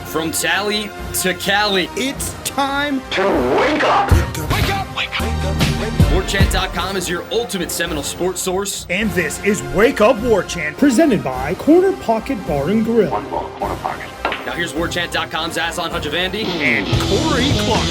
From Tally to Cali, it's time to wake up. Wake up! Wake up! Warchant.com is your ultimate Seminole sports source. And this is Wake Up Warchant, presented by Corner Pocket Bar and Grill. One more Corner Pocket. Now here's Warchant.com's Aslan Hutchavandi and Corey Clark.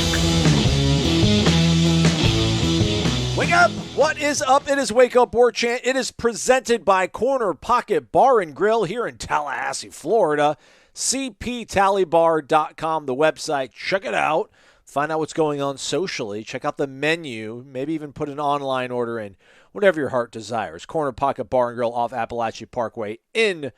Wake up! What is up? It is Wake Up Warchant. It is presented by Corner Pocket Bar and Grill here in Tallahassee, Florida. cptallybar.com, the website. Check it out. Find out what's going on socially. Check out the menu. Maybe even put an online order in. Whatever your heart desires. Corner Pocket Bar and Grill off Appalachia Parkway in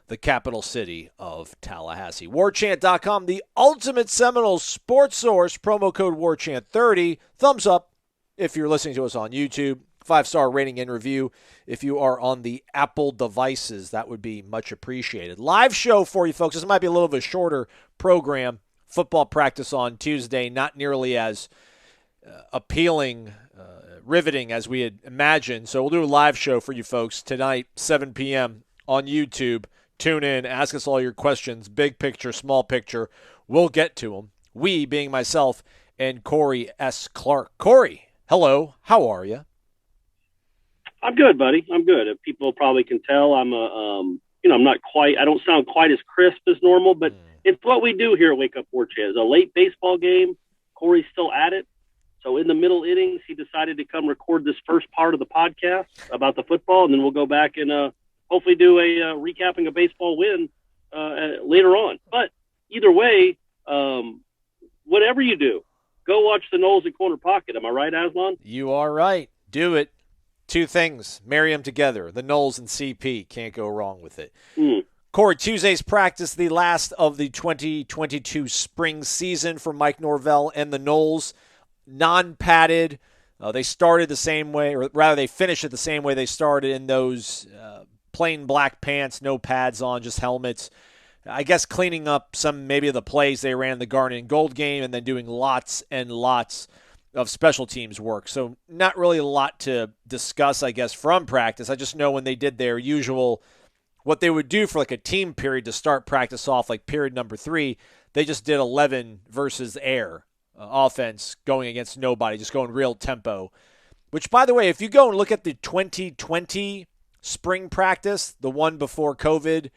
the capital city of Tallahassee. Warchant.com, the ultimate Seminoles sports source. Promo code Warchant30. Thumbs up if you're listening to us on YouTube. 5-star rating and review. If you are on the Apple devices, that would be much appreciated. Live show for you folks. This might be a little bit of a shorter program. Football practice on Tuesday, not nearly as appealing, riveting as we had imagined. So we'll do a live show for you folks tonight, 7 p.m. on YouTube. Tune in, ask us all your questions, big picture, small picture. We'll get to them. We, being myself and Corey S. Clark. Corey, hello. How are you? I'm good, buddy. I'm good. People probably can tell I'm I'm not quite, I don't sound quite as crisp as normal, but it's what we do here at Wake Up Warchant. It's a late baseball game. Corey's still at it. So in the middle innings, he decided to come record this first part of the podcast about the football, and then we'll go back and hopefully do a recapping a baseball win later on. But either way, whatever you do, go watch the Noles at Corner Pocket. Am I right, Aslan? You are right. Do it. Two things. Marry them together. The Noles and CP. Can't go wrong with it. Corey, Tuesday's practice, the last of the 2022 spring season for Mike Norvell and the Noles. Non-padded. They started the same way, or rather they finished it the same way they started in those plain black pants, no pads on, just helmets. I guess cleaning up some maybe of the plays they ran in the Garnet and Gold game and then doing lots and lots of special teams work. So not really a lot to discuss, I guess, from practice. I just know when they did their usual, what they would do for like a team period to start practice off, like period number 3, they just did 11 versus air offense going against nobody, just going real tempo. Which, by the way, if you go and look at the 2020 spring practice, the one before COVID,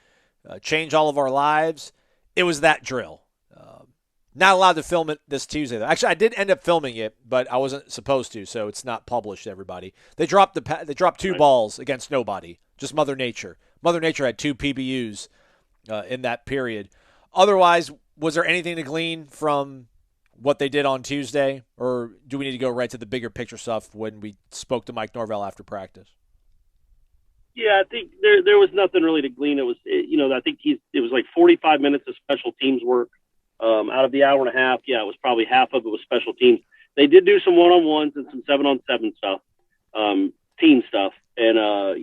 changed all of our lives, it was that drill. Not allowed to film it this Tuesday, though. Actually, I did end up filming it, but I wasn't supposed to, so it's not published to everybody. They dropped two balls against nobody, just Mother Nature. Mother Nature had 2 PBUs in that period. Otherwise, was there anything to glean from what they did on Tuesday, or do we need to go right to the bigger picture stuff when we spoke to Mike Norvell after practice? Yeah, I think there was nothing really to glean. It was, I think it was like 45 minutes of special teams work. Out of the hour and a half, it was probably half of it was special teams. They did do some one-on-ones and some 7-on-7 stuff, team stuff. And, I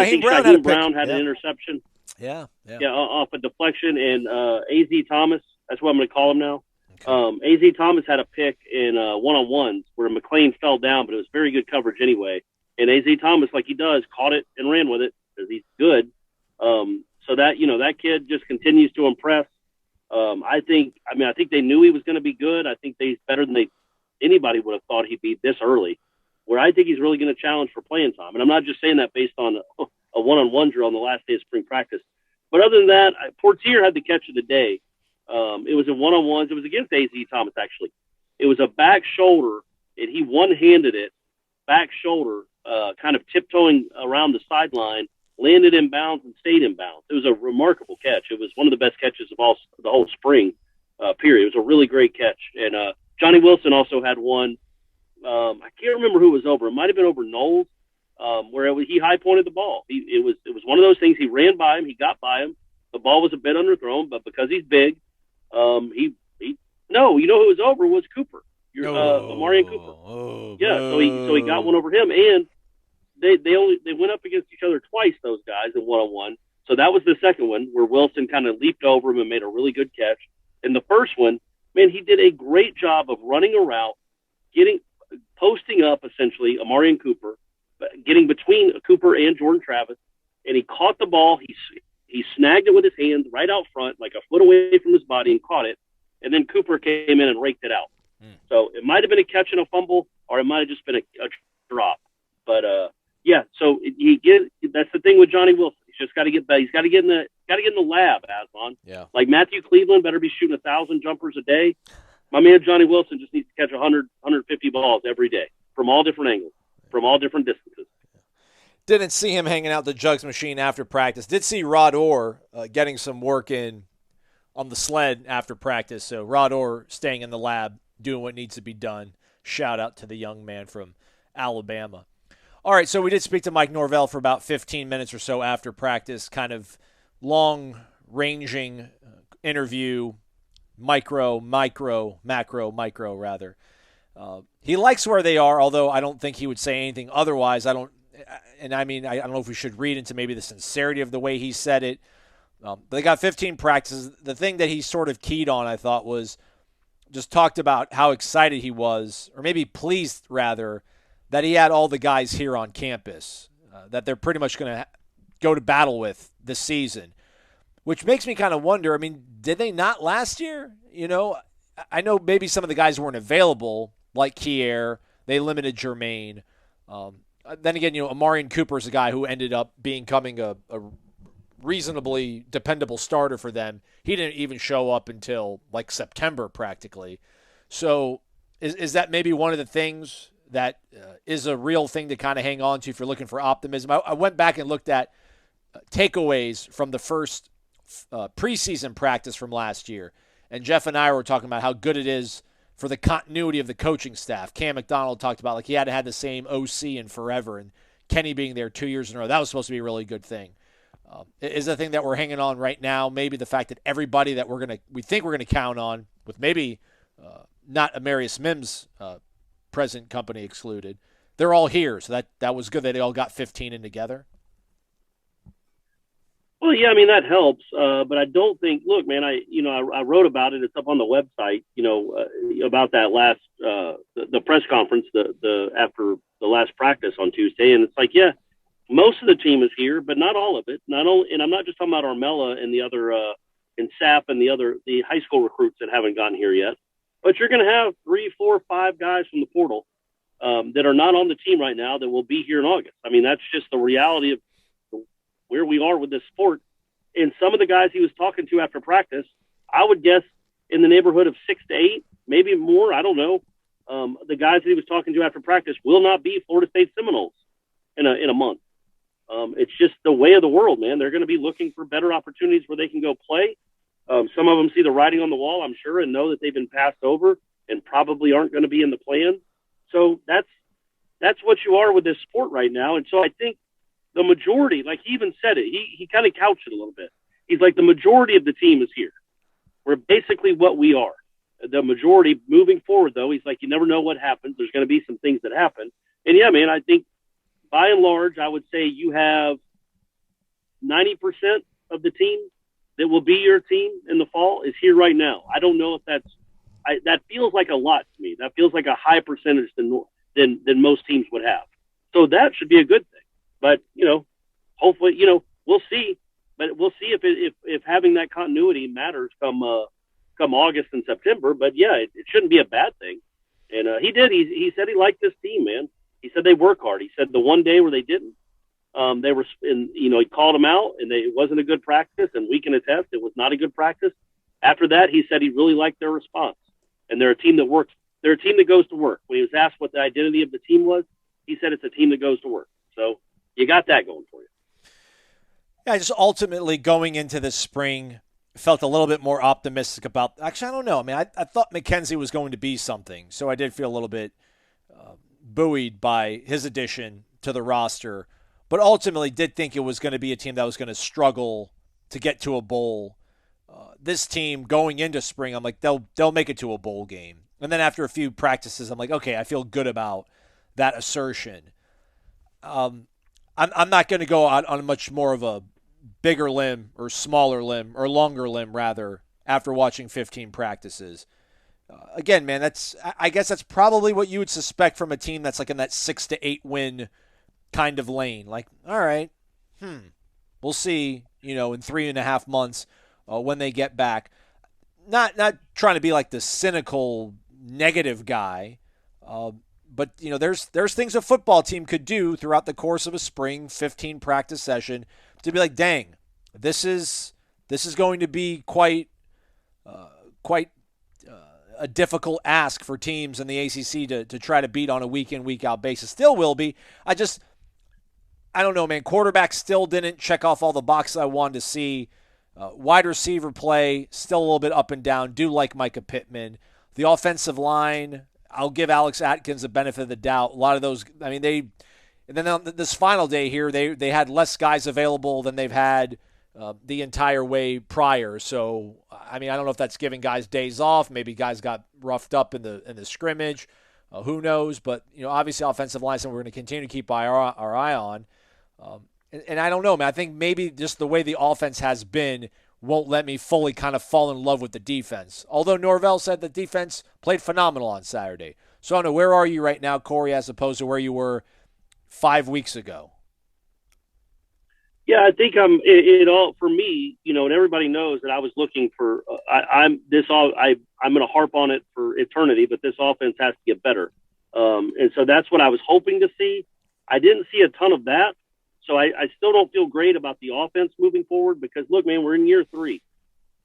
think Shaheem Brown had an interception. Yeah, off a deflection. And A.Z. Thomas, that's what I'm going to call him now. Okay. A.Z. Thomas had a pick in one-on-ones where McLean fell down, but it was very good coverage anyway. And A.Z. Thomas, like he does, caught it and ran with it because he's good. So that kid just continues to impress. I think they knew he was going to be good. I think he's better than anybody would have thought he'd be this early, where I think he's really going to challenge for playing time. And I'm not just saying that based on a one-on-one drill on the last day of spring practice. But other than that, Portier had the catch of the day. It was a one-on-ones. It was against A.Z. Thomas, actually. It was a back shoulder, and he one-handed it, back shoulder, kind of tiptoeing around the sideline, landed in bounds and stayed in bounds. It was a remarkable catch. It was one of the best catches of the whole spring period. It was a really great catch. And Johnny Wilson also had one. I can't remember who it was over. It might have been over Noles, where he high-pointed the ball. It was one of those things. He ran by him. He got by him. The ball was a bit underthrown, but because he's big, you know who it was over was Cooper. Amarian Cooper. So he got one over him, and they went up against each other twice, those guys, in one-on-one. So that was the second one where Wilson kind of leaped over him and made a really good catch. And the first one, man, he did a great job of running a route, posting up essentially Amarian Cooper, getting between Cooper and Jordan Travis, and he caught the ball. He He snagged it with his hands right out front, like a foot away from his body, and caught it. And then Cooper came in and raked it out. So it might have been a catch and a fumble, or it might have just been a drop. But yeah. So that's the thing with Johnny Wilson. He's just got to get better. He's got to get in the lab, Aslan. Yeah. Like Matthew Cleveland better be shooting 1,000 jumpers a day. My man Johnny Wilson just needs to catch 100, 150 balls every day from all different angles, from all different distances. Didn't see him hanging out the jugs machine after practice. Did see Rod Orr getting some work in on the sled after practice. So Rod Orr staying in the lab, doing what needs to be done. Shout out to the young man from Alabama. All right, so we did speak to Mike Norvell for about 15 minutes or so after practice, kind of long-ranging interview, macro rather. He likes where they are, although I don't think he would say anything otherwise. I don't know if we should read into maybe the sincerity of the way he said it. But they got 15 practices. The thing that he sort of keyed on, I thought, was just talked about how excited he was, or maybe pleased, rather, that he had all the guys here on campus, that they're pretty much going to go to battle with this season, which makes me kind of wonder, I mean, did they not last year? You know, I know maybe some of the guys weren't available, like Kier. They limited Jermaine. Then again, you know, Amarian Cooper is a guy who ended up becoming a reasonably dependable starter for them. He didn't even show up until like September practically. So is that maybe one of the things that is a real thing to kind of hang on to if you're looking for optimism? I went back and looked at takeaways from the first preseason practice from last year. And Jeff and I were talking about how good it is for the continuity of the coaching staff. Cam McDonald talked about like he hadn't had the same OC in forever, and Kenny being there 2 years in a row, that was supposed to be a really good thing. Is the thing that we're hanging on right now maybe the fact that everybody that we think we're gonna count on, with maybe not Amarius Mims present company excluded, they're all here. So that was good that they all got 15 in together. Well, yeah, I mean, that helps. But I don't think, look, man, I wrote about it. It's up on the website, about that last, the press conference, after the last practice on Tuesday. And it's like, yeah, most of the team is here, but not all of it. And I'm not just talking about Armella and the other, and Sapp and the high school recruits that haven't gotten here yet. But you're going to have 3, 4, 5 guys from the portal that are not on the team right now that will be here in August. I mean, that's just the reality of where we are with this sport. And some of the guys he was talking to after practice, I would guess in the neighborhood of 6 to 8, maybe more. I don't know. The guys that he was talking to after practice will not be Florida State Seminoles in a month. It's just the way of the world, man. They're going to be looking for better opportunities where they can go play. Some of them see the writing on the wall, I'm sure, and know that they've been passed over and probably aren't going to be in the plan. So that's what you are with this sport right now. And so I think the majority, like he even said it, he kind of couched it a little bit. He's like, the majority of the team is here. We're basically what we are. The majority moving forward, though, he's like, you never know what happens. There's going to be some things that happen. And yeah, man, I think by and large, I would say you have 90% of the team that will be your team in the fall is here right now. I don't know if that feels like a lot to me. That feels like a high percentage than most teams would have. So that should be a good thing. But, hopefully, we'll see. But we'll see if having that continuity matters come August and September. But, yeah, it shouldn't be a bad thing. And he did. He said he liked this team, man. He said they work hard. He said the one day where they didn't, they were, he called them out, and it wasn't a good practice. And we can attest it was not a good practice. After that, he said he really liked their response. And they're a team that works. They're a team that goes to work. When he was asked what the identity of the team was, he said it's a team that goes to work. So you got that going for you. Yeah, just ultimately going into this spring, felt a little bit more optimistic about – actually, I don't know. I mean, I thought McKenzie was going to be something, so I did feel a little bit buoyed by his addition to the roster, but ultimately did think it was going to be a team that was going to struggle to get to a bowl. This team going into spring, I'm like, they'll make it to a bowl game. And then after a few practices, I'm like, okay, I feel good about that assertion. I'm not going to go out on much more of a bigger limb or smaller limb or longer limb, rather, after watching 15 practices. Again, man, I guess that's probably what you would suspect from a team that's like in that 6 to 8 win kind of lane. Like, all right, we'll see in 3.5 months when they get back. Not trying to be like the cynical negative guy, but there's things a football team could do throughout the course of a spring 15 practice session to be like, dang, this is going to be quite a difficult ask for teams in the ACC to try to beat on a week in, week out basis. Still will be. I don't know, man. Quarterback still didn't check off all the boxes I wanted to see. Wide receiver play, still a little bit up and down. Do like Micah Pittman. The offensive line, I'll give Alex Atkins the benefit of the doubt. A lot of those, and then on this final day here, they had less guys available than they've had the entire way prior. So, I don't know if that's giving guys days off. Maybe guys got roughed up in the scrimmage. Who knows? But, obviously offensive line is something we're going to continue to keep our eye on. And I don't know, man. I think maybe just the way the offense has been won't let me fully kind of fall in love with the defense. Although Norvell said the defense played phenomenal on Saturday. So I don't know, where are you right now, Corey, as opposed to where you were 5 weeks ago? Yeah, I think it all for me, and everybody knows that I was looking for. I'm going to harp on it for eternity, but this offense has to get better, and so that's what I was hoping to see. I didn't see a ton of that. So I still don't feel great about the offense moving forward because, look, man, we're in year 3.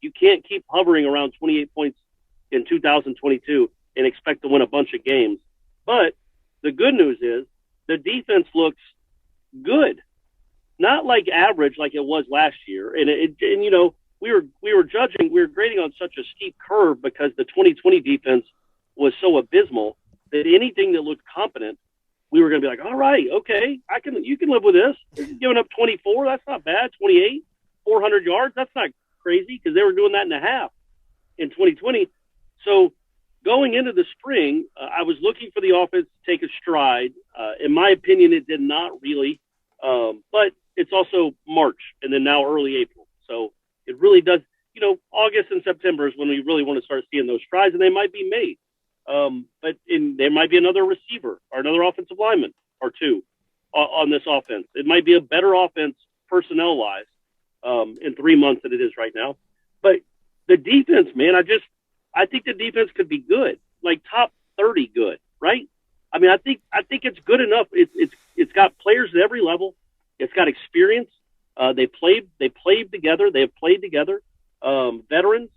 You can't keep hovering around 28 points in 2022 and expect to win a bunch of games. But the good news is the defense looks good, not like average like it was last year. And we were grading on such a steep curve because the 2020 defense was so abysmal that anything that looked competent, we were going to be like, all right, okay, you can live with this. Giving up 24, that's not bad. 28, 400 yards, that's not crazy because they were doing that in a half in 2020. So going into the spring, I was looking for the offense to take a stride. In my opinion, it did not really, but it's also March and then now early April. So it really does, August and September is when we really want to start seeing those strides, and they might be made. But there might be another receiver or another offensive lineman or two on this offense. It might be a better offense personnel-wise in 3 months than it is right now. But the defense, man, I think the defense could be good, like top 30 good, right? I think it's good enough. It's got players at every level. It's got experience. They played together. They have played together. Veterans.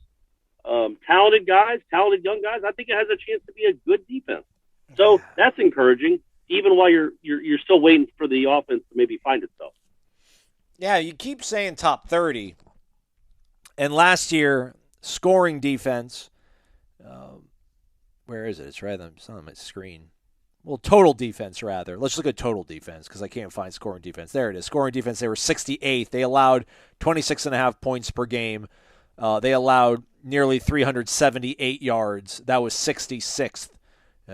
Talented guys, talented young guys. I think it has a chance to be a good defense. So that's encouraging, even while you're still waiting for the offense to maybe find itself. Yeah, you keep saying top 30. And last year, scoring defense, where is it? It's right on my screen. Well, total defense, rather. Let's look at total defense because I can't find scoring defense. There it is. Scoring defense, they were 68th. They allowed 26.5 points per game. They allowed nearly 378 yards. That was 66th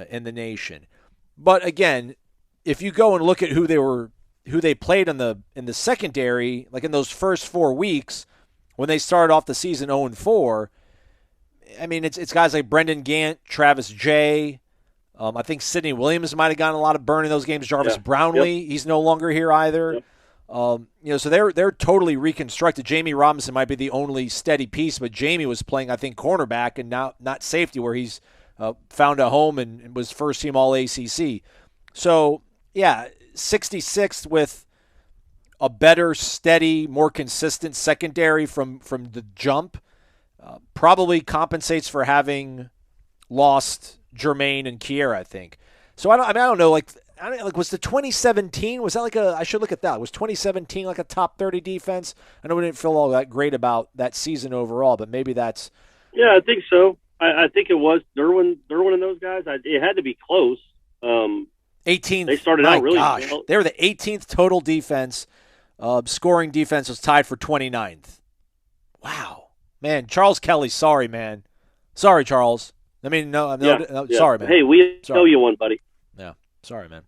in the nation. But again, if you go and look at who they played in the secondary, like in those first 4 weeks when they started off the season 0-4, it's guys like Brendan Gant, Travis Jay. I think Sidney Williams might have gotten a lot of burn in those games. Jarvis Brownlee, he's no longer here either. Yep. So they're totally reconstructed. Jamie Robinson might be the only steady piece, but Jamie was playing, I think, cornerback and now not safety, where he's found a home and was first team All ACC. So 66th with a better, steady, more consistent secondary from the jump. Probably compensates for having lost Jermaine and Kiera, I think. So I don't know, was the 2017, was that I should look at that. Was 2017 like a top 30 defense? I know we didn't feel all that great about that season overall, but maybe that's. Yeah, I think so. I think it was Derwin and those guys. It had to be close. 18th. They started out really gosh. well. They were the 18th total defense. Scoring defense was tied for 29th. Wow. Man, Charles Kelly, sorry, man. Sorry, Charles. Sorry, man. Hey, we owe you one, buddy. Yeah, sorry, man.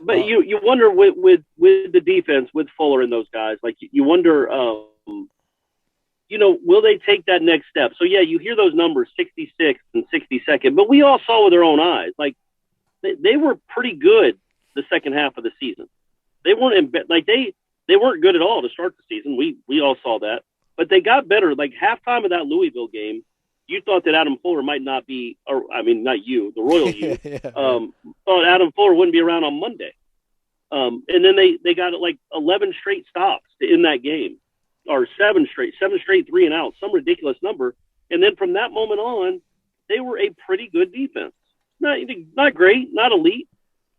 But you wonder with the defense, with Fuller and those guys, you wonder, will they take that next step? So, you hear those numbers, 66th and 62nd, but we all saw with our own eyes, they were pretty good the second half of the season. They weren't They weren't good at all to start the season. We all saw that. But they got better. Like halftime of that Louisville game, you thought that Adam Fuller might not be, or I mean, not you, the Royal you, thought Adam Fuller wouldn't be around on Monday. And then they got like 11 straight stops to end that game, or seven straight 3 and out, some ridiculous number. And then from that moment on, they were a pretty good defense. Not great, not elite,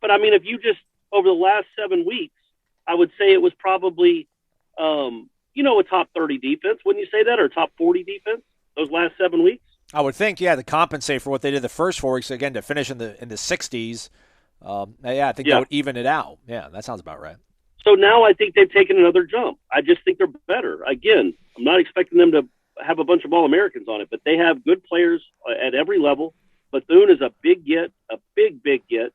but I mean, if you just over the last 7 weeks, I would say it was probably, a top 30 defense. Wouldn't you say that, or a top 40 defense those last 7 weeks? I would think, yeah, to compensate for what they did the first 4 weeks, again, to finish in the 60s. I think that would even it out. Yeah, that sounds about right. So now I think they've taken another jump. I just think they're better. Again, I'm not expecting them to have a bunch of All-Americans on it, but they have good players at every level. Bethune is a big get, a big get.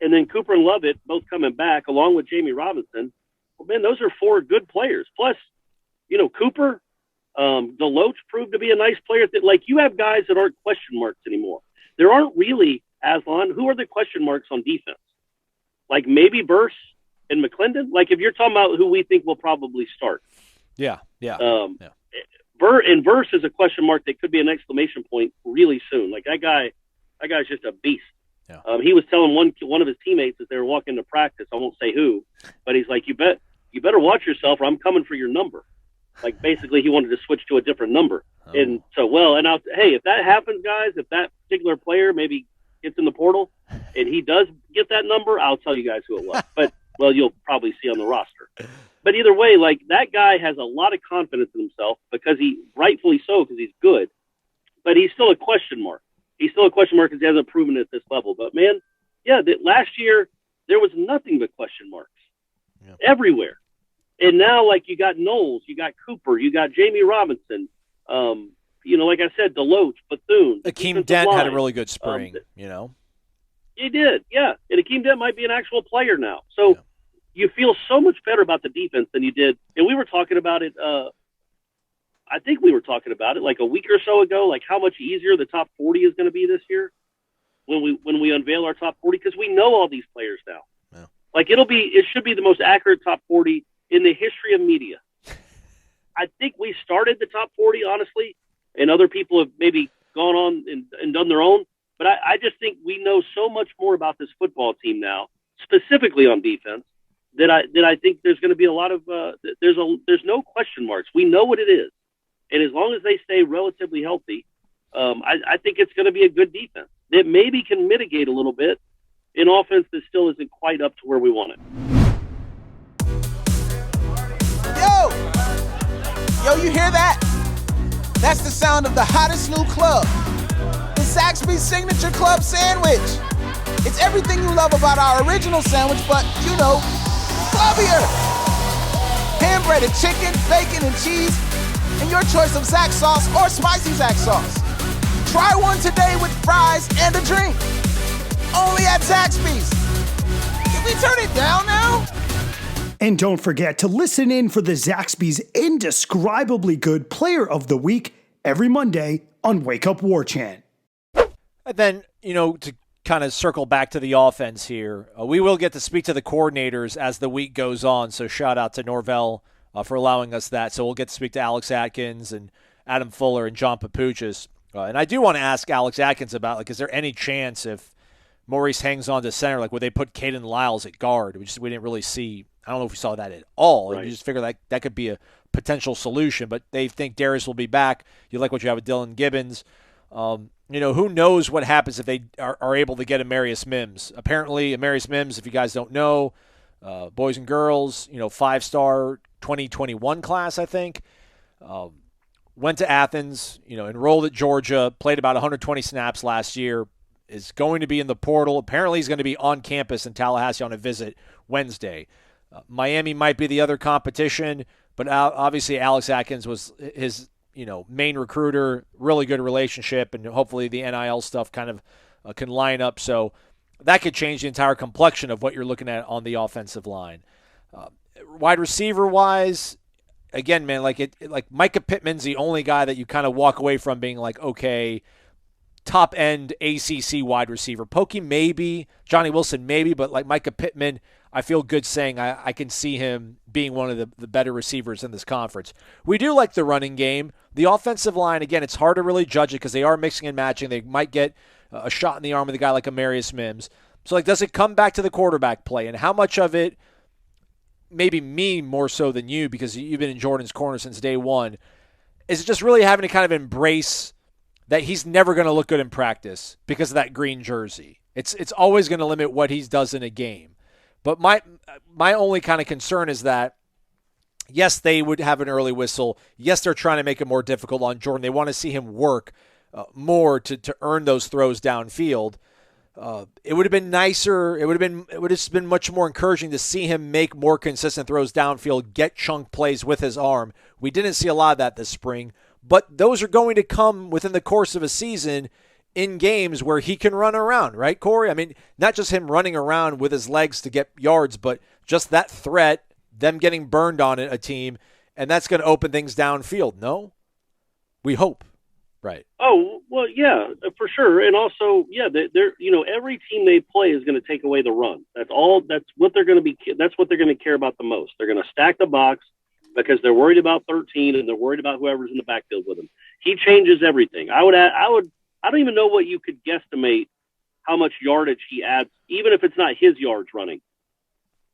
And then Cooper and Lovett both coming back, along with Jamie Robinson. Well, man, those are 4 good players. Plus, Cooper, Deloach proved to be a nice player. Like, you have guys that aren't question marks anymore. There aren't really, Aslan, who are the question marks on defense? Like maybe Burse and McClendon? Like, if you're talking about who we think will probably start. Yeah. Verse is a question mark that could be an exclamation point really soon. Like, that guy's just a beast. Yeah. He was telling one of his teammates as they were walking to practice, I won't say who, but he's like, you better watch yourself or I'm coming for your number. Like, basically he wanted to switch to a different number. Oh. And so, if that happens, guys, if that particular player maybe gets in the portal and he does get that number, I'll tell you guys who it was. But, you'll probably see on the roster. But either way, like, that guy has a lot of confidence in himself because rightfully so, because he's good, but he's still a question mark. He's still a question mark because he hasn't proven it at this level. But, man, last year there was nothing but question marks everywhere. And now, like, you got Noles, you got Cooper, you got Jamie Robinson, like I said, Deloach, Bethune. Akeem Dent had a really good spring, He did, yeah. And Akeem Dent might be an actual player now. So you feel so much better about the defense than you did. And we were talking about it, I think we were talking about it like a week or so ago, like how much easier the top 40 is going to be this year when we unveil our top 40, because we know all these players now. Yeah. Like, it should be the most accurate top 40 in the history of media. I think we started the top 40, honestly, and other people have maybe gone on and done their own. But I just think we know so much more about this football team now, specifically on defense, that I think there's going to be a lot of there's no question marks. We know what it is, and as long as they stay relatively healthy, I think it's going to be a good defense that maybe can mitigate a little bit in offense that still isn't quite up to where we want it. Yo, you hear that? That's the sound of the hottest new club. The Zaxby's Signature Club Sandwich. It's everything you love about our original sandwich, but, clubbier. Hand-breaded chicken, bacon, and cheese, and your choice of Zax sauce or spicy Zax sauce. Try one today with fries and a drink. Only at Zaxby's. Can we turn it down now? And don't forget to listen in for the Zaxby's indescribably good Player of the Week every Monday on Wake Up Warchant. And then, to kind of circle back to the offense here, we will get to speak to the coordinators as the week goes on, so shout out to Norvell for allowing us that. So we'll get to speak to Alex Atkins and Adam Fuller and John Papuchis. And I do want to ask Alex Atkins about, is there any chance if Maurice hangs on to center, would they put Caden Lyles at guard? We didn't really see. I don't know if we saw that at all. Right. You just figure that could be a potential solution, but they think Darius will be back. You like what you have with Dylan Gibbons. Who knows what happens if they are able to get Amarius Mims. Apparently, Amarius Mims, if you guys don't know, boys and girls, 5-star 2021 class, I think, went to Athens, enrolled at Georgia, played about 120 snaps last year, is going to be in the portal. Apparently, he's going to be on campus in Tallahassee on a visit Wednesday. Miami might be the other competition, but obviously Alex Atkins was his main recruiter, really good relationship, and hopefully the NIL stuff kind of can line up. So that could change the entire complexion of what you're looking at on the offensive line. Wide receiver-wise, again, man, like Micah Pittman's the only guy that you kind of walk away from being like, okay, top-end ACC wide receiver. Pokey maybe, Johnny Wilson maybe, but like Micah Pittman, I feel good saying I can see him being one of the better receivers in this conference. We do like the running game. The offensive line, again, it's hard to really judge it because they are mixing and matching. They might get a shot in the arm with a guy like Amarius Mims. So, like, does it come back to the quarterback play? And how much of it, maybe me more so than you because you've been in Jordan's corner since day one, is it just really having to kind of embrace that he's never going to look good in practice because of that green jersey? It's always going to limit what he does in a game. But my only kind of concern is that, yes, they would have an early whistle. Yes, they're trying to make it more difficult on Jordan. They want to see him work more to earn those throws downfield. It would have been nicer. It would have been much more encouraging to see him make more consistent throws downfield, get chunk plays with his arm. We didn't see a lot of that this spring, but those are going to come within the course of a season in games where he can run around, right, Corey? I mean, not just him running around with his legs to get yards, but just that threat, them getting burned on it, a team, and that's going to open things downfield, no? We hope, right? Oh, well, yeah, for sure. And also, yeah, they're every team they play is going to take away the run. That's what they're going to care about the most. They're going to stack the box because they're worried about 13 and they're worried about whoever's in the backfield with them. He changes everything. I don't even know what you could guesstimate how much yardage he adds, even if it's not his yards running.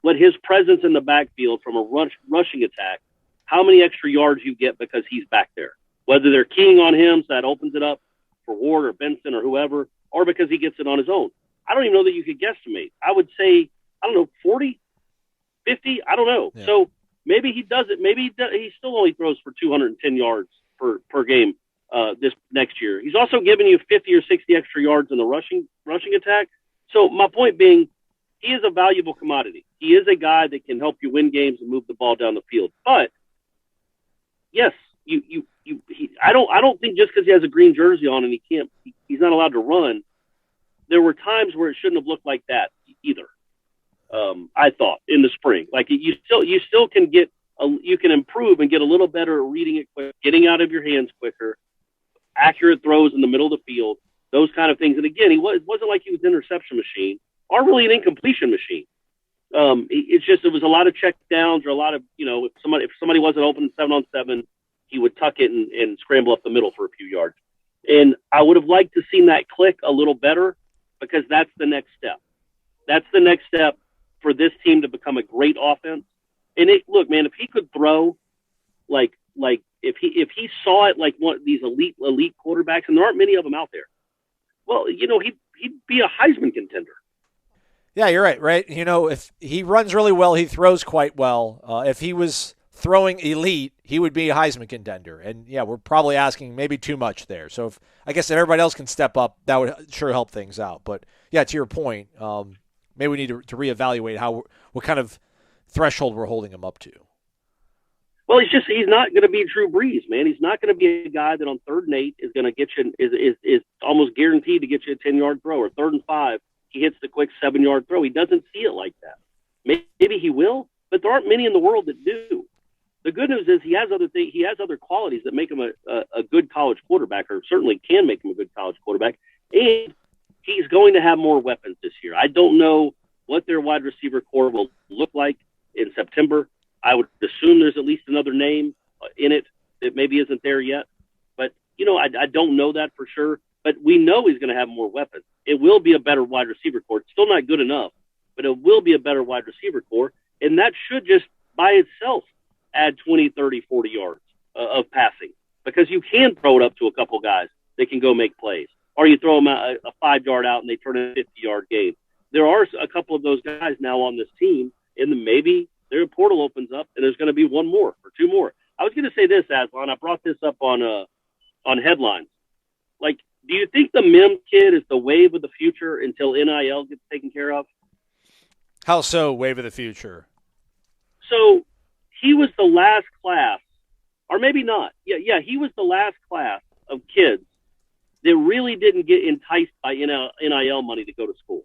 What his presence in the backfield from a rushing attack, how many extra yards you get because he's back there. Whether they're keying on him, so that opens it up for Ward or Benson or whoever, or because he gets it on his own. I don't even know that you could guesstimate. I would say, 40, 50, I don't know. Yeah. So maybe he does it. Maybe he still only throws for 210 yards per game. This next year. He's also giving you 50 or 60 extra yards in the rushing attack. So my point being, he is a valuable commodity. He is a guy that can help you win games and move the ball down the field. But yes, I don't think just because he has a green jersey on and he's not allowed to run. There were times where it shouldn't have looked like that either. I thought in the spring, like you still can you can improve and get a little better at reading it quick, getting out of your hands quicker, accurate throws in the middle of the field, those kind of things. And again, it wasn't like he was an interception machine or really an incompletion machine. It was a lot of check downs or a lot of, if somebody wasn't open 7-on-7, he would tuck it and scramble up the middle for a few yards. And I would have liked to seen that click a little better because that's the next step. That's the next step for this team to become a great offense. And look, man, if he could throw like if he saw it like one of these elite quarterbacks, and there aren't many of them out there, well, he'd be a Heisman contender. Yeah, you're right. If he runs really well, he throws quite well. If he was throwing elite, he would be a Heisman contender. And yeah, we're probably asking maybe too much there. So if everybody else can step up, that would sure help things out. But yeah, to your point, maybe we need to reevaluate what kind of threshold we're holding him up to. Well, he's not going to be Drew Brees, man. He's not going to be a guy that on 3rd and 8 is going to get you is almost guaranteed to get you a 10-yard throw, or 3rd and 5 he hits the quick 7-yard throw. He doesn't see it like that. Maybe he will, but there aren't many in the world that do. The good news is he has other things. He has other qualities that make him a good college quarterback, or certainly can make him a good college quarterback. And he's going to have more weapons this year. I don't know what their wide receiver core will look like in September. I would assume there's at least another name in it that maybe isn't there yet. But, I don't know that for sure. But we know he's going to have more weapons. It will be a better wide receiver core. It's still not good enough, but it will be a better wide receiver core. And that should just by itself add 20, 30, 40 yards of passing, because you can throw it up to a couple guys that can go make plays. Or you throw them a 5-yard out and they turn it a 50-yard game. There are a couple of those guys now on this team, and then maybe their portal opens up and there's going to be one more or two more. I was going to say this, Aslan. I brought this up on headlines. Like, do you think the Mims kid is the wave of the future until NIL gets taken care of? How so, wave of the future? So he was the last class, or maybe not. Yeah, he was the last class of kids that really didn't get enticed by NIL money to go to school.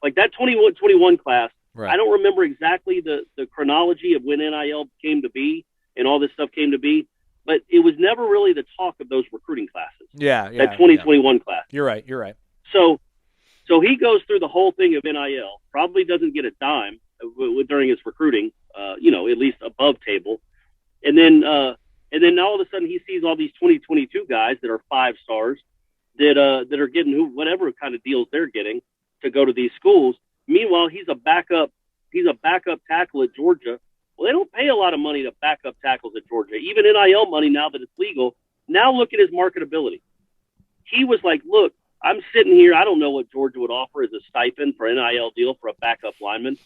Like that 21 class, right. I don't remember exactly the chronology of when NIL came to be and all this stuff came to be, but it was never really the talk of those recruiting classes. Yeah. That 2021 class. You're right. So he goes through the whole thing of NIL, probably doesn't get a dime during his recruiting, at least above table. And then all of a sudden he sees all these 2022 guys that are 5 stars that are getting whatever kind of deals they're getting to go to these schools. Meanwhile, he's a backup tackle at Georgia. Well, they don't pay a lot of money to backup tackles at Georgia, even NIL money now that it's legal. Now look at his marketability. He was like, look, I'm sitting here. I don't know what Georgia would offer as a stipend for an NIL deal for a backup lineman,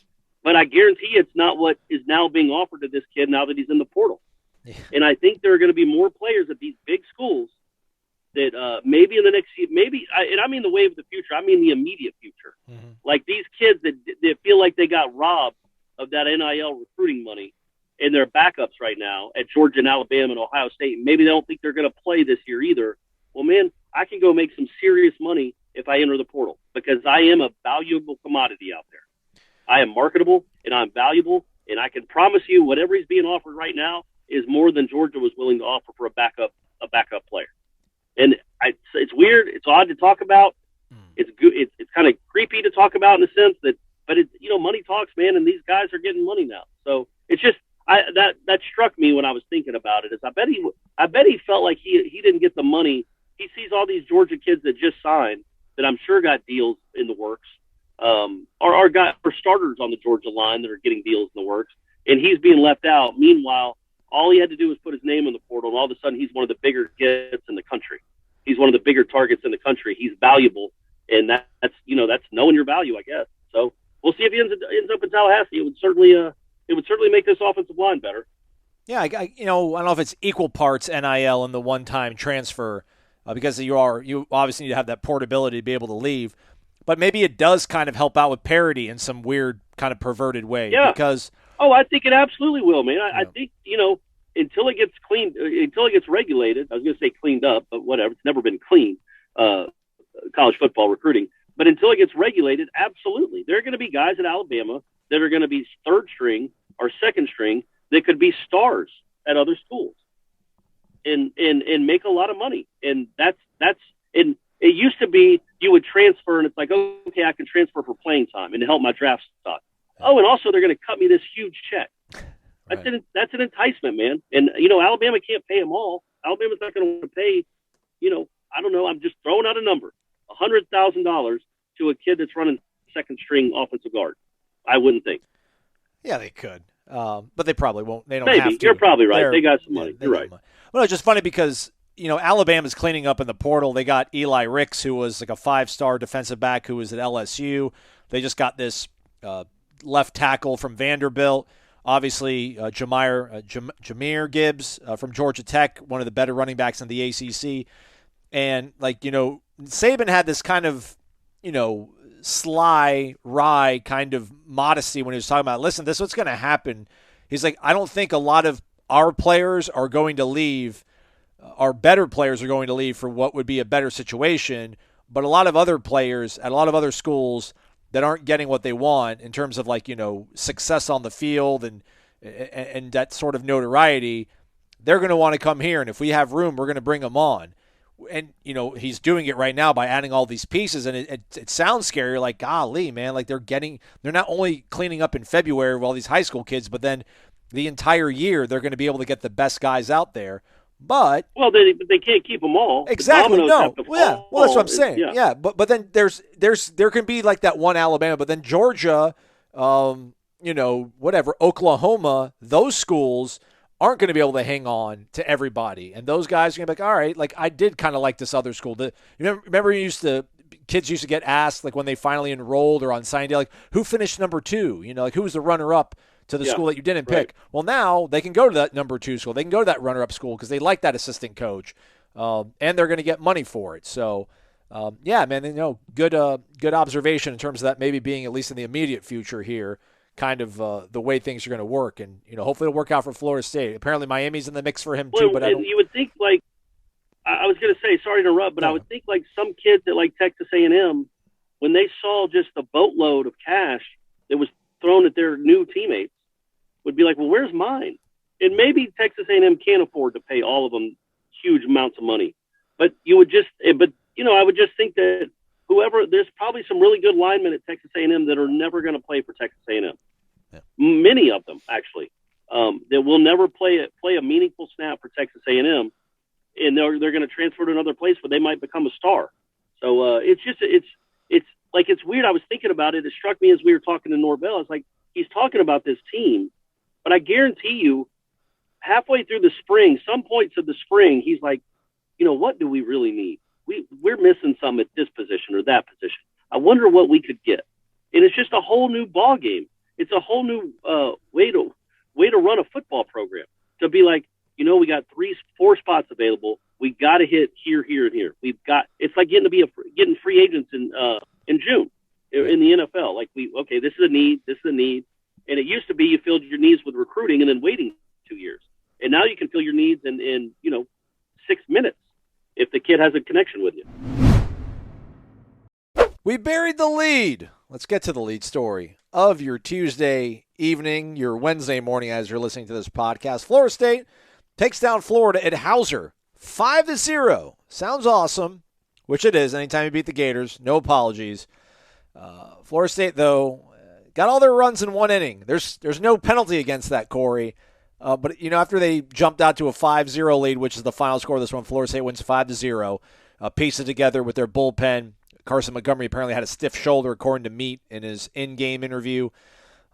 but I guarantee it's not what is now being offered to this kid now that he's in the portal. Yeah. And I think there are going to be more players at these big schools that maybe in the next year, and I mean the wave of the future, I mean the immediate future. Mm-hmm. Like these kids that feel like they got robbed of that NIL recruiting money and they're backups right now at Georgia and Alabama and Ohio State. Maybe they don't think they're going to play this year either. Well, man, I can go make some serious money if I enter the portal because I am a valuable commodity out there. I am marketable and I'm valuable, and I can promise you whatever he's being offered right now is more than Georgia was willing to offer for a backup player. And it's weird. It's odd to talk about. It's good. It's kind of creepy to talk about in the sense that, but it's, money talks, man, and these guys are getting money now. So it's just that struck me when I was thinking about it. Is I bet he felt like he didn't get the money. He sees all these Georgia kids that just signed that I'm sure got deals in the works, or starters on the Georgia line that are getting deals in the works, and he's being left out. Meanwhile, all he had to do was put his name in the portal, and all of a sudden he's one of the bigger gets in the country. He's one of the bigger targets in the country. He's valuable, and that's knowing your value, I guess. So we'll see if he ends up in Tallahassee. It would certainly make this offensive line better. Yeah, I don't know if it's equal parts NIL and the one-time transfer because you obviously need to have that portability to be able to leave, but maybe it does kind of help out with parity in some weird kind of perverted way. Yeah. Because I think it absolutely will, man. I think until it gets until it gets regulated. I was going to say cleaned up, but whatever. It's never been clean. College football recruiting, but until it gets regulated, absolutely, there are going to be guys at Alabama that are going to be third string or second string that could be stars at other schools, and make a lot of money. And that's and it used to be you would transfer, and it's like, okay, I can transfer for playing time and to help my draft stock. Oh, and also they're going to cut me this huge check. That's right. That's an enticement, man. And Alabama can't pay them all. Alabama's not going to pay. I don't know. I'm just throwing out a number: $100,000 to a kid that's running second string offensive guard. I wouldn't think. Yeah, they could, but they probably won't. They don't Maybe. have to. You're probably right. They got some money. You're right. Well, it's just funny because Alabama's cleaning up in the portal. They got Eli Ricks, who was like a 5-star defensive back who was at LSU. They just got this left tackle from Vanderbilt. Obviously, Jahmyr Gibbs from Georgia Tech, one of the better running backs in the ACC. And, Saban had this kind of, sly, wry kind of modesty when he was talking about, listen, this is what's going to happen. He's like, I don't think a lot of our players are going to leave, our better players are going to leave for what would be a better situation, but a lot of other players at a lot of other schools that aren't getting what they want in terms of success on the field and that sort of notoriety, they're going to want to come here. And if we have room, we're going to bring them on. And, he's doing it right now by adding all these pieces. And it sounds scary, like, golly, man, like they're not only cleaning up in February with all these high school kids, but then the entire year they're going to be able to get the best guys out there. But they can't keep them all. Exactly. No. Well, that's what I'm saying. Yeah. But then there can be like that one Alabama, but then Georgia, Oklahoma, those schools aren't going to be able to hang on to everybody, and those guys are going to be like, all right, like I did kind of like this other school. Remember kids used to get asked like when they finally enrolled or on signing day, like who finished number 2? Who was the runner up to the school that you didn't pick. Well, now they can go to that number 2 school. They can go to that runner-up school because they like that assistant coach, and they're going to get money for it. So, man, good observation in terms of that maybe being at least in the immediate future here, kind of the way things are going to work. And, hopefully it'll work out for Florida State. Apparently Miami's in the mix for him too. But you would think I was going to say, sorry to interrupt, but I would think some kids at Texas A&M, when they saw just the boatload of cash that was thrown at their new teammates, would be like, well, where's mine? And maybe Texas A&M can't afford to pay all of them huge amounts of money. But I would just think that there's probably some really good linemen at Texas A&M that are never going to play for Texas A&M. Yeah. Many of them, actually, that will never play a meaningful snap for Texas A&M, and they're going to transfer to another place where they might become a star. So it's weird. I was thinking about it. It struck me as we were talking to Norvell. I was like, he's talking about this team, but I guarantee you, halfway through the spring, some points of the spring, he's like, what do we really need? We're missing some at this position or that position. I wonder what we could get. And it's just a whole new ball game. It's a whole new way to run a football program. To be like, we got 4 spots available. We got to hit here, and here. It's like getting free agents in June in the NFL. Like this is a need. And it used to be you filled your needs with recruiting and then waiting 2 years. And now you can fill your needs in 6 minutes if the kid has a connection with you. We buried the lead. Let's get to the lead story of your Tuesday evening, your Wednesday morning as you're listening to this podcast. Florida State takes down Florida at Howser 5-0. Sounds awesome, which it is anytime you beat the Gators. No apologies. Florida State, though, got all their runs in one inning. There's no penalty against that, Corey. But, after they jumped out to a 5-0 lead, which is the final score of this one, Florida State wins 5-0, pieced it together with their bullpen. Carson Montgomery apparently had a stiff shoulder, according to Meat, in his in-game interview.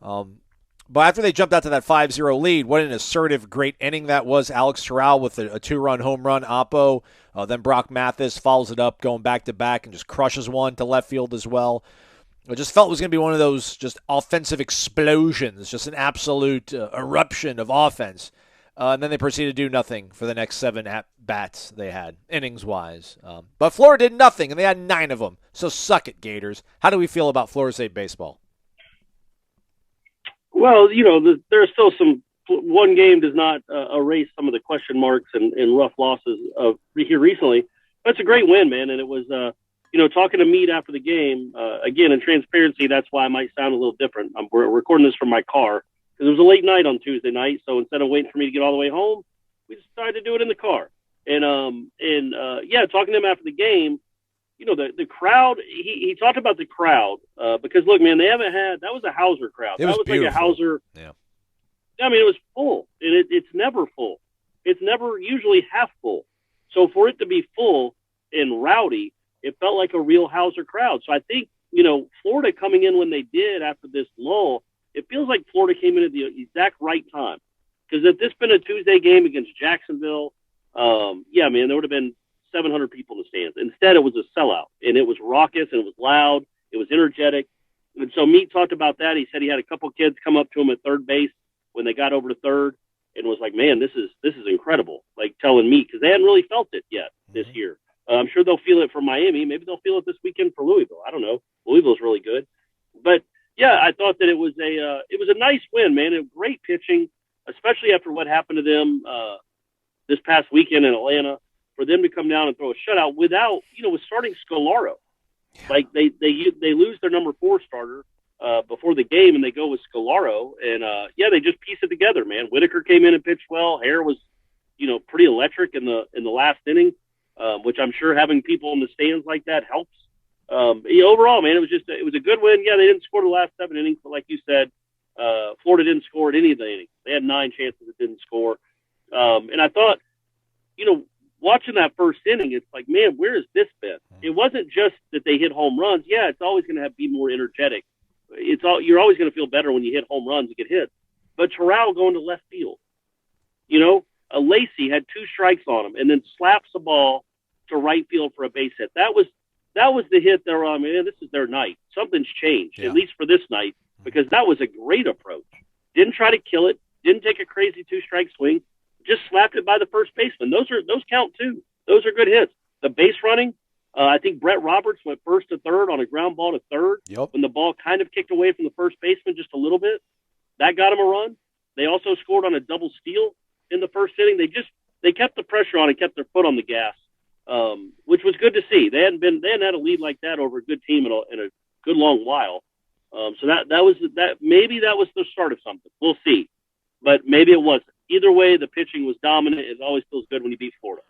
But after they jumped out to that 5-0 lead, what an assertive, great inning that was. Alex Terrell with a 2-run home run, Oppo. Then Brock Mathis follows it up, going back-to-back, and just crushes one to left field as well. I just felt it was going to be one of those just offensive explosions, just an absolute eruption of offense. And then they proceeded to do nothing for the next 7 at-bats they had, innings-wise. But Florida did nothing, and they had 9 of them. So suck it, Gators. How do we feel about Florida State baseball? Well, there's still one game does not erase some of the question marks and rough losses of here recently. But it's a great win, man, and it was talking to Meat after the game, again, in transparency, that's why I might sound a little different. We're recording this from my car because it was a late night on Tuesday night. So instead of waiting for me to get all the way home, we decided to do it in the car. And talking to him after the game, the crowd, he talked about the crowd because, look, man, that was a Howser crowd. That was beautiful. Like a Howser. Yeah. I mean, it was full. And it's never full. It's never usually half full. So for it to be full and rowdy, it felt like a real Howser crowd. So I think, Florida coming in when they did after this lull, it feels like Florida came in at the exact right time. Because if this been a Tuesday game against Jacksonville, there would have been 700 people in the stands. Instead, it was a sellout, and it was raucous, and it was loud, it was energetic. And so Meat talked about that. He said he had a couple kids come up to him at third base when they got over to third and was like, man, this is incredible, like telling Meat, because they hadn't really felt it yet this year. I'm sure they'll feel it for Miami. Maybe they'll feel it this weekend for Louisville. I don't know. Louisville's really good. But, yeah, I thought that it was a nice win, man. And great pitching, especially after what happened to them this past weekend in Atlanta, for them to come down and throw a shutout without, with starting Scolaro. Yeah. Like they lose their number 4 starter before the game, and they go with Scolaro. And, they just piece it together, man. Whitaker came in and pitched well. Hare was, pretty electric in the last inning. Which I'm sure having people in the stands like that helps. Overall, man, it was a good win. Yeah, they didn't score the last 7 innings, but like you said, Florida didn't score at any of the innings. They had 9 chances that didn't score. And I thought, watching that first inning, it's like, man, where has this been? It wasn't just that they hit home runs. Yeah, it's always going to be more energetic. You're always going to feel better when you hit home runs and get hit. But Terrell going to left field, Lacey had 2 strikes on him and then slaps the ball to right field for a base hit. That was the hit there on, man, this is their night. Something's changed, at least for this night, because that was a great approach. Didn't try to kill it, didn't take a crazy 2-strike swing, just slapped it by the first baseman. Those count too. Those are good hits. The base running, I think Brett Roberts went first to third on a ground ball to third when the ball kind of kicked away from the first baseman just a little bit. That got him a run. They also scored on a double steal in the first inning. They kept the pressure on and kept their foot on the gas, which was good to see. They hadn't had a lead like that over a good team in a good long while. So maybe that was the start of something. We'll see, but maybe it wasn't. either way, the pitching was dominant. It always feels good when you beat Florida.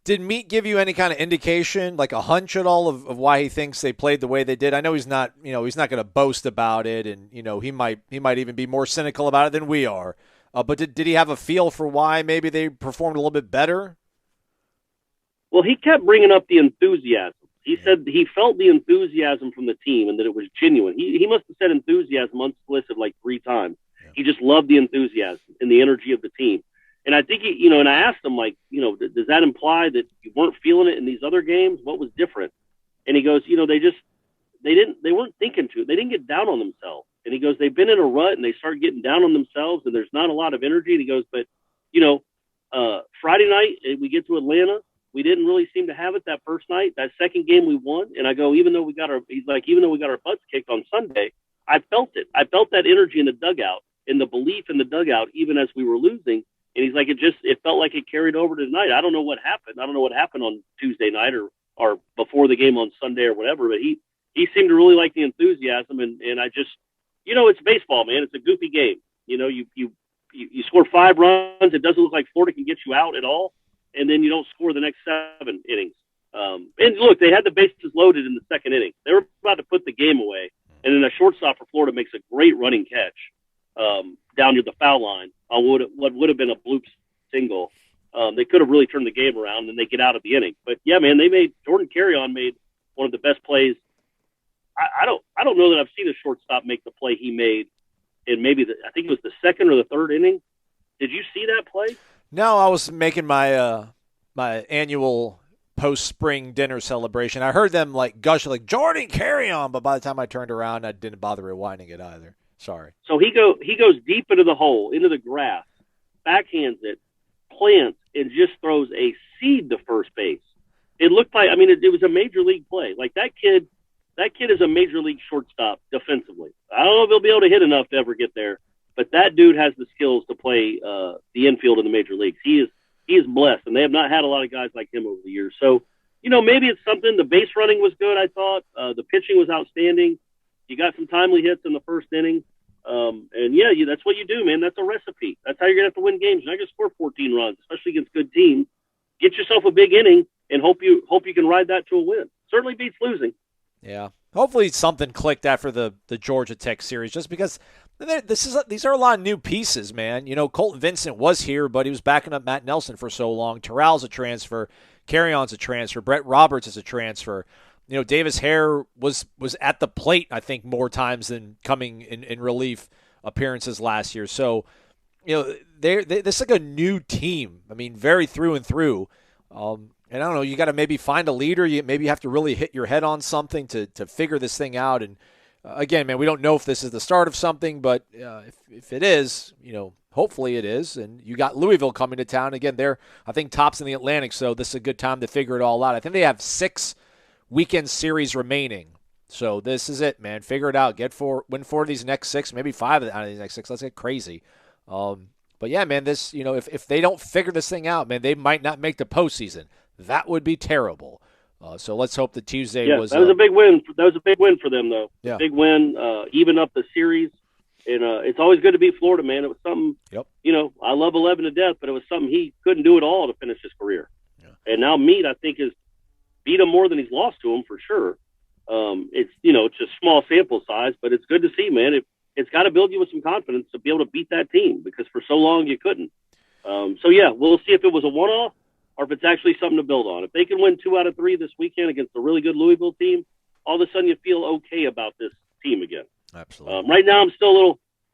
Did Meat give you any kind of indication, like a hunch at all of why he thinks they played the way they did? I know he's not going to boast about it, and he might even be more cynical about it than we are. But did he have a feel for why maybe they performed a little bit better? Well, he kept bringing up the enthusiasm. He said he felt the enthusiasm from the team and that it was genuine. He must have said enthusiasm unsolicited like 3 times. Yeah. He just loved the enthusiasm and the energy of the team. And I think and I asked him, like, does that imply that you weren't feeling it in these other games? What was different? And he goes, they weren't thinking to. They didn't get down on themselves. And he goes, they've been in a rut and they start getting down on themselves and there's not a lot of energy. And he goes, but Friday night we get to Atlanta, we didn't really seem to have it that first night. That second game we won. And I go, even though we got our butts kicked on Sunday, I felt it. I felt that energy in the dugout and the belief in the dugout, even as we were losing. And he's like, it felt like it carried over to tonight. I don't know what happened. I don't know what happened on Tuesday night or before the game on Sunday or whatever, but he seemed to really like the enthusiasm. And I just, it's baseball, man. It's a goofy game. You score 5 runs. It doesn't look like Florida can get you out at all. And then you don't score the next 7 innings. And look, they had the bases loaded in the second inning. They were about to put the game away. And then a shortstop for Florida makes a great running catch down near the foul line on what would have been a bloop single. They could have really turned the game around, and they get out of the inning. But yeah, man, Jordan Carrion made one of the best plays. I don't know that I've seen a shortstop make the play he made in I think it was the second or the third inning. Did you see that play? No, I was making my my annual post-spring dinner celebration. I heard them gush like Jordan Carrion, but by the time I turned around, I didn't bother rewinding it either. Sorry. So he goes deep into the hole, into the grass, backhands it, plants, and just throws a seed to first base. It looked like, it was a major league play. Like that kid is a major league shortstop defensively. I don't know if he'll be able to hit enough to ever get there, but that dude has the skills to play the infield in the major leagues. He is blessed, and they have not had a lot of guys like him over the years. So, maybe it's something. The base running was good, I thought. The pitching was outstanding. You got some timely hits in the first inning. And yeah, that's what you do, man. That's a recipe. That's how you're going to have to win games. You're not going to score 14 runs, especially against good teams. Get yourself a big inning and hope you can ride that to a win. Certainly beats losing. Yeah. Hopefully something clicked after the Georgia Tech series, just because these are a lot of new pieces, man. Colton Vincent was here, but he was backing up Matt Nelson for so long. Terrell's a transfer. Carrion's a transfer. Brett Roberts is a transfer. Davis Hare was at the plate, I think, more times than coming in relief appearances last year. So, this is like a new team. Very through and through. And I don't know, you got to maybe find a leader. Maybe you have to really hit your head on something to figure this thing out. And again, man, we don't know if this is the start of something, but if it is, hopefully it is. And you got Louisville coming to town. Again, they're, I think, tops in the Atlantic, so this is a good time to figure it all out. I think they have 6 weekend series remaining. So this is it, man. Figure it out. Win 4 of these next 6, maybe 5 out of these next 6. Let's get crazy. But yeah, man, this, if they don't figure this thing out, man, they might not make the postseason. That would be terrible. So let's hope that Tuesday was. That was a big win. That was a big win for them, though. Yeah. Big win, even up the series. And it's always good to beat Florida, man. It was something. Yep. I love 11 to death, but it was something he couldn't do it all to finish his career. Yeah. And now Meade, I think, has beat him more than he's lost to him for sure. It's just small sample size, but it's good to see, man. It's got to build you with some confidence to be able to beat that team, because for so long you couldn't. So yeah, we'll see if it was a one-off or if it's actually something to build on. If they can win 2 out of 3 this weekend against a really good Louisville team, all of a sudden you feel okay about this team again. Absolutely. Right now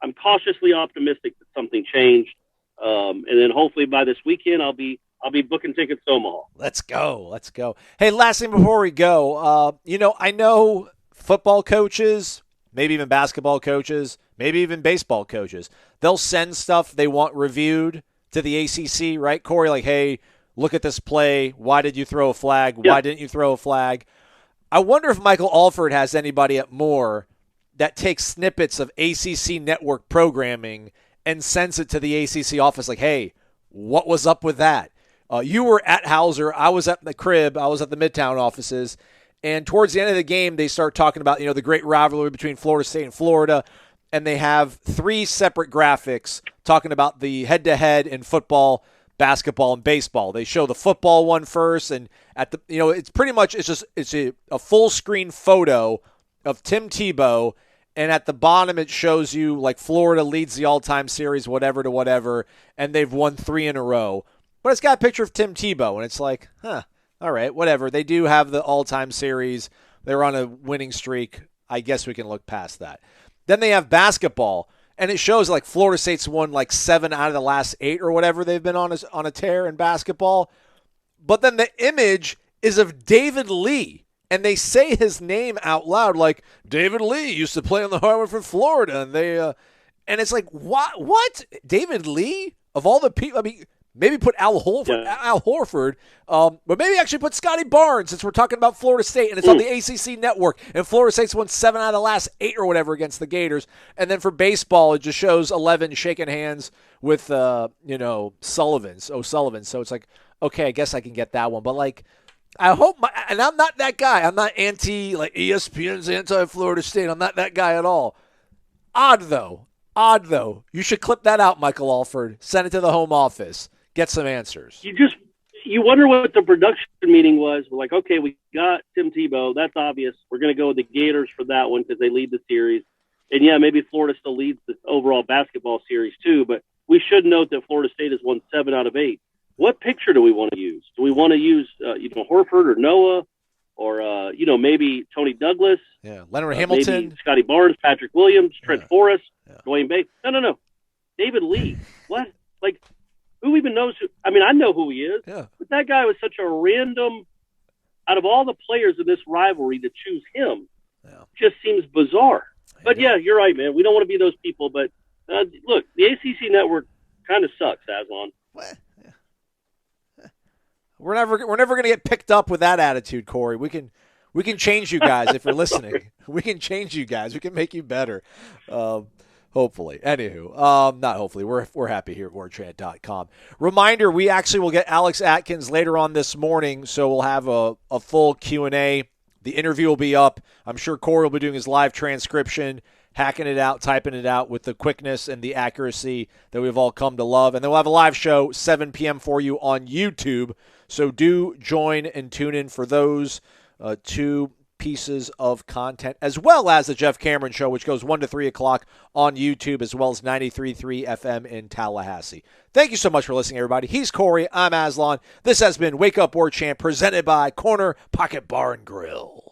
I'm cautiously optimistic that something changed. And then hopefully by this weekend I'll be booking tickets to Omaha. Let's go. Hey, last thing before we go, I know football coaches, maybe even basketball coaches, maybe even baseball coaches, they'll send stuff they want reviewed to the ACC, right, Corey? Like, hey, look at this play. Why did you throw a flag? Yeah. Why didn't you throw a flag? I wonder if Michael Alford has anybody at Moore that takes snippets of ACC network programming and sends it to the ACC office like, hey, what was up with that? You were at Howser. I was at the crib. I was at the Midtown offices. And towards the end of the game, they start talking about, the great rivalry between Florida State and Florida. and they have 3 separate graphics talking about the head-to-head in football, basketball, and baseball. They show the football one first, and at the it's pretty much it's a full screen photo of Tim Tebow, and at the bottom it shows you like Florida leads the all-time series, whatever to whatever, and they've won 3 in a row. But it's got a picture of Tim Tebow, and it's like, all right, whatever. They do have the all-time series. They're on a winning streak. I guess we can look past that. Then they have basketball, and it shows like Florida State's won like 7 out of the last 8 or whatever they've been on a tear in basketball. But then the image is of David Lee, and they say his name out loud, like David Lee used to play on the Harvard for Florida, and and it's like what? David Lee of all the people? I mean, maybe put Al Horford, but maybe actually put Scotty Barnes, since we're talking about Florida State, and it's on the ACC network, and Florida State's won 7 out of the last 8 or whatever against the Gators. And then for baseball, it just shows 11 shaking hands with, O'Sullivan. So it's like, okay, I guess I can get that one. But, like, I hope and I'm not that guy. I'm not ESPN's anti-Florida State. I'm not that guy at all. Odd, though. You should clip that out, Michael Alford. Send it to the home office. Get some answers. You wonder what the production meeting was. We're like, okay, we got Tim Tebow. That's obvious. We're going to go with the Gators for that one because they lead the series. And, yeah, maybe Florida still leads the overall basketball series too. But we should note that Florida State has won 7 out of 8. What picture do we want to use? Do we want to use, Horford or Noah or, maybe Tony Douglas? Yeah, Leonard Hamilton. Maybe Scotty Barnes, Patrick Williams, Trent Forrest, Dwayne Bay. No. David Lee. What? Like, who even knows who? I mean, I know who he is. Yeah. But that guy was such a random, out of all the players in this rivalry, to choose him just seems bizarre. But, yeah, you're right, man. We don't want to be those people. But, look, the ACC network kind of sucks, Aslan. What? We're never going to get picked up with that attitude, Corey. We can change you guys if you're listening. We can change you guys. We can make you better. Hopefully. Anywho, not hopefully. We're happy here at warchant.com. Reminder, we actually will get Alex Atkins later on this morning, so we'll have a full Q&A. The interview will be up. I'm sure Corey will be doing his live transcription, hacking it out, typing it out with the quickness and the accuracy that we've all come to love. And then we'll have a live show 7 p.m. for you on YouTube. So do join and tune in for those 2 pieces of content, as well as the Jeff Cameron Show, which goes 1 to 3 o'clock on YouTube, as well as 93.3 FM in Tallahassee. Thank you so much for listening, everybody. He's Corey. I'm Aslan. This has been Wake Up Warchant, presented by Corner Pocket Bar and Grill.